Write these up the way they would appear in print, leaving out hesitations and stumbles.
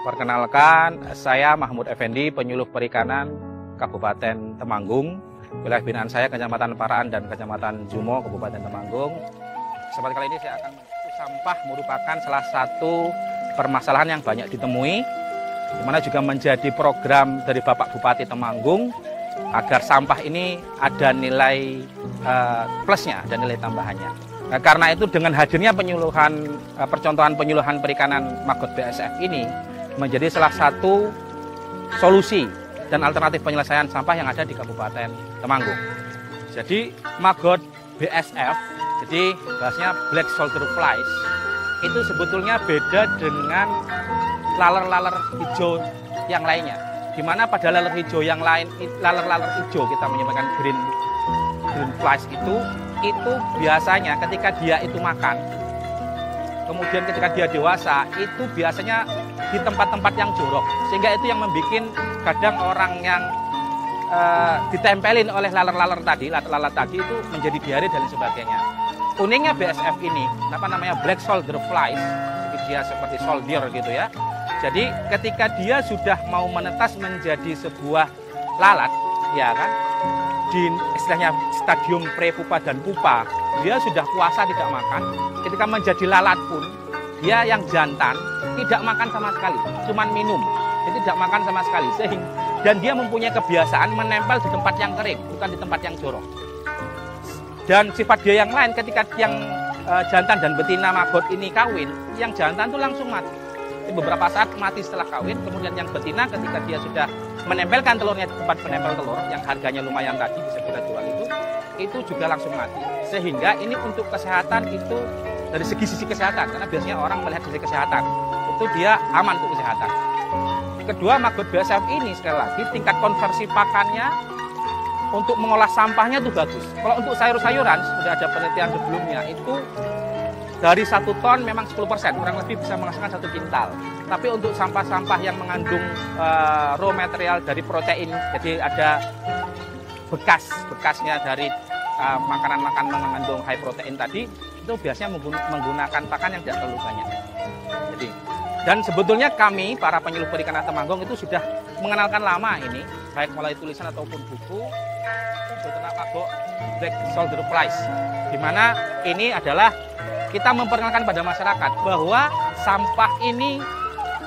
Perkenalkan, saya Mahmud Effendi, penyuluh perikanan Kabupaten Temanggung. Wilayah binaan saya Kecamatan Paraan dan Kecamatan Jumo, Kabupaten Temanggung. Kesempatan kali ini saya akan sampah merupakan salah satu permasalahan yang banyak ditemui, di mana juga menjadi program dari Bapak Bupati Temanggung agar sampah ini ada nilai plusnya, ada nilai tambahannya. Nah, karena itu dengan hadirnya percontohan penyuluhan perikanan Maggot BSF ini menjadi salah satu solusi dan alternatif penyelesaian sampah yang ada di Kabupaten Temanggung. Jadi Maggot BSF, jadi bahasanya Black Soldier Flies, itu sebetulnya beda dengan laler-laler hijau yang lainnya. Di mana pada laler hijau yang lain, laler-laler hijau kita menyebutkan green flies itu biasanya ketika dia itu makan, kemudian ketika dia dewasa, itu biasanya di tempat-tempat yang jorok. Sehingga itu yang membuat kadang orang yang ditempelin oleh laler-laler tadi, lalat tadi itu menjadi diare dan sebagainya. Uniknya BSF ini, Black Soldier Flies, jadi dia seperti soldier gitu ya. Jadi ketika dia sudah mau menetas menjadi sebuah lalat, ya kan, di istilahnya stadium pre-pupa dan pupa, dia sudah puasa tidak makan. Ketika menjadi lalat pun, dia yang jantan tidak makan sama sekali, cuman minum, jadi tidak makan sama sekali. Dan dia mempunyai kebiasaan menempel di tempat yang kering, bukan di tempat yang jorok. Dan sifat dia yang lain, ketika yang jantan dan betina maggot ini kawin, yang jantan itu langsung mati. Beberapa saat mati setelah kawin, kemudian yang betina ketika dia sudah menempelkan telurnya di tempat penempel telur yang harganya lumayan tadi bisa kita jual itu juga langsung mati. Sehingga ini untuk kesehatan itu dari sisi kesehatan, karena biasanya orang melihat sisi kesehatan itu dia aman untuk kesehatan. Kedua, Maggot BSF ini sekali lagi tingkat konversi pakannya untuk mengolah sampahnya itu bagus. Kalau untuk sayur-sayuran sudah ada penelitian sebelumnya itu dari 1 ton memang 10%, kurang lebih bisa menghasilkan 1 kintal. Tapi untuk sampah-sampah yang mengandung raw material dari protein, jadi ada bekasnya dari makanan-makanan mengandung high protein tadi, itu biasanya menggunakan pakan yang tidak terlalu banyak. Dan sebetulnya kami, para penyuluh perikanan Temanggung itu sudah mengenalkan lama ini, baik mulai tulisan ataupun buku, tentang Maggot Black Soldier Flies, di mana ini adalah kita memperkenalkan pada masyarakat bahwa sampah ini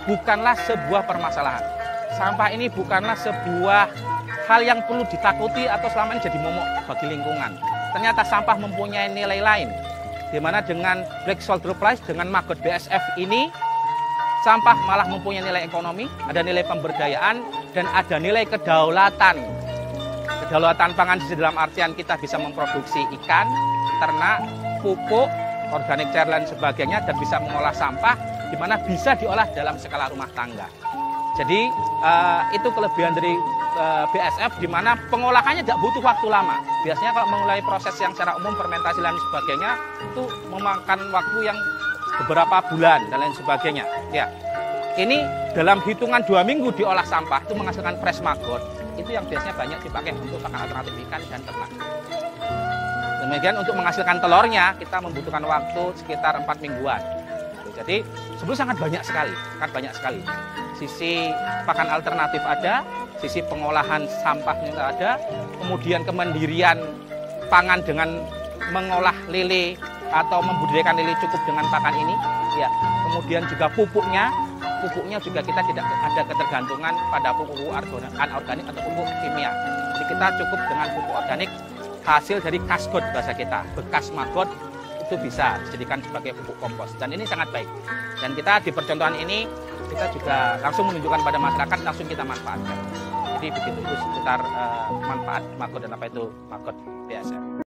bukanlah sebuah permasalahan. Sampah ini bukanlah sebuah hal yang perlu ditakuti atau selama ini jadi momok bagi lingkungan. Ternyata sampah mempunyai nilai lain, di mana dengan Black Soldier Flies, dengan Maggot BSF ini, sampah malah mempunyai nilai ekonomi, ada nilai pemberdayaan, dan ada nilai kedaulatan. Kedaulatan pangan di dalam artian kita bisa memproduksi ikan, ternak, pupuk, organik cair dan sebagainya, dan bisa mengolah sampah, di mana bisa diolah dalam skala rumah tangga. Jadi itu kelebihan dari BSF, di mana pengolahannya tidak butuh waktu lama. Biasanya kalau memulai proses yang secara umum fermentasi dan sebagainya itu memakan waktu yang beberapa bulan dan lain sebagainya. Ya, ini dalam hitungan 2 minggu diolah sampah itu menghasilkan fresh maggot. Itu yang biasanya banyak dipakai untuk pakan alternatif ikan dan ternak. Demikian untuk menghasilkan telurnya kita membutuhkan waktu sekitar 4 mingguan. Jadi sebetulnya sangat banyak sekali. Sisi pakan alternatif ada, sisi pengolahan sampahnya ada, kemudian kemandirian pangan dengan mengolah lele atau membudidayakan lele cukup dengan pakan ini, ya. Kemudian juga pupuknya juga kita tidak ada ketergantungan pada pupuk anorganik atau pupuk kimia. Jadi kita cukup dengan pupuk organik hasil dari kasgot bahasa kita, bekas maggot itu bisa dijadikan sebagai pupuk kompos, dan ini sangat baik. Dan kita di percontohan ini kita juga langsung menunjukkan pada masyarakat, langsung kita manfaatkan. Jadi begitu itu seputar manfaat maggot dan apa itu Maggot BSF.